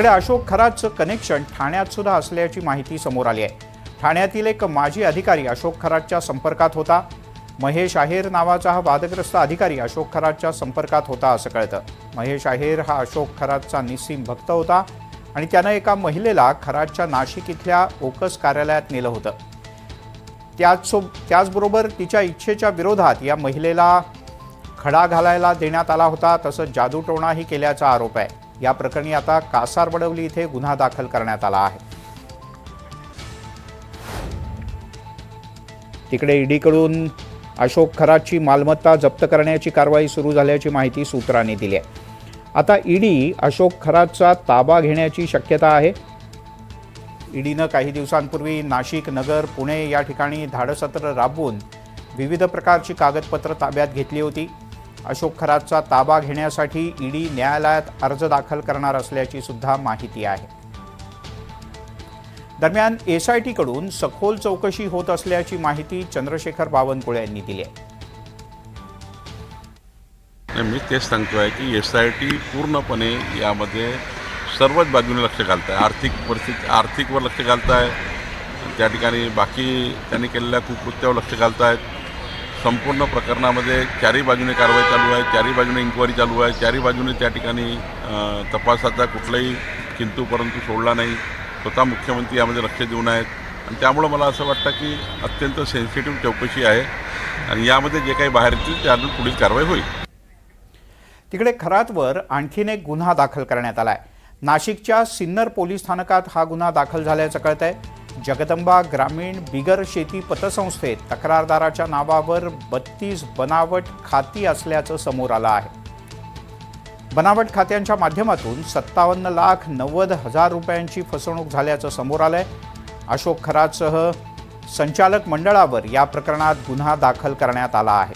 Ashok खरातचं connection ठाण्यात सुद्धा असल्याची माहिती समोर आली आहे। ठाण्यातील एक माजी अधिकारी अशोक खरातच्या संपर्कात होता। महेश आहेर नावाचा हा वादग्रस्त अधिकारी अशोक खरातच्या संपर्कात होता असं कळतं। महेश आहेर हा अशोक खरातचा निस्सीम भक्त होता आणि त्यानं एका महिलेला खरातच्या नाशिक इथल्या ओकस कार्यालयात नेलं होतं। त्याचबरोबर तिच्या इच्छेच्या विरोधात या महिलेला खडा घालायला देण्यात आला होता, तसंच जादूटोणाही केल्याचा आरोप आहे। या प्रकरणी आता कासारवडवली इथे गुन्हा दाखल करण्यात आला आहे। तिकडे ईडीकडून अशोक खरातची मालमत्ता जप्त करण्याची कारवाई सुरू झाल्याची माहिती सूत्रांनी दिली आहे। आता ईडी अशोक खरातचा ताबा घेण्याची शक्यता आहे। ईडीनं काही दिवसांपूर्वी नाशिक, नगर, पुणे या ठिकाणी धाडसत्र राबवून विविध प्रकारची कागदपत्र ताब्यात घेतली होती। अशोक खरातचा ताबा घेण्यासाठी ईडी न्यायालयात अर्ज दाखल करणार असल्याची सुद्धा माहिती आहे। दरम्यान एसआयटी कडून सखोल चौकशी होत असल्याची माहिती चंद्रशेखर बावनकुळे यांनी दिली आहे। मी तेच सांगतोय की एसआयटी पूर्णपणे यामध्ये सर्वच बाजूने लक्ष घालत आहे। आर्थिक परिस्थिती आर्थिकवर लक्ष घालत आहे, त्या ठिकाणी बाकी त्यांनी केलेल्या कुकृत्यावर लक्ष घालत आहेत। संपूर्ण प्रकरणामध्ये चारही बाजूने कारवाई चालू आहे, चारही बाजूने इन्क्वायरी चालू आहे, चारही बाजूने त्या ठिकाणी तपासाचा कुठलाही किंतु परंतु सोडला नाही। स्वतः मुख्यमंत्री यामध्ये लक्ष देऊन आहेत आणि त्यामुळे मला असं वाटतं की अत्यंत सेन्सिटिव्ह चौकशी आहे आणि यामध्ये जे काही बाहेर येतील त्यातून पुढील कारवाई होईल। तिकडे खरातवर आणखीन एक गुन्हा दाखल करण्यात आलाय। नाशिकच्या सिन्नर पोलीस स्थानकात हा गुन्हा दाखल झाल्याचं कळतंय। जगदंबा ग्रामीण बिगर शेती पतसंस्थेत तक्रारदाराच्या नावावर 32 बनावट खाती असल्याचं समोर आलं आहे। बनावट खात्यांच्या माध्यमातून 57,90,000 रुपयांची फसवणूक झाल्याचं समोर आलंय। अशोक खरातसह संचालक मंडळावर या प्रकरणात गुन्हा दाखल करण्यात आला आहे।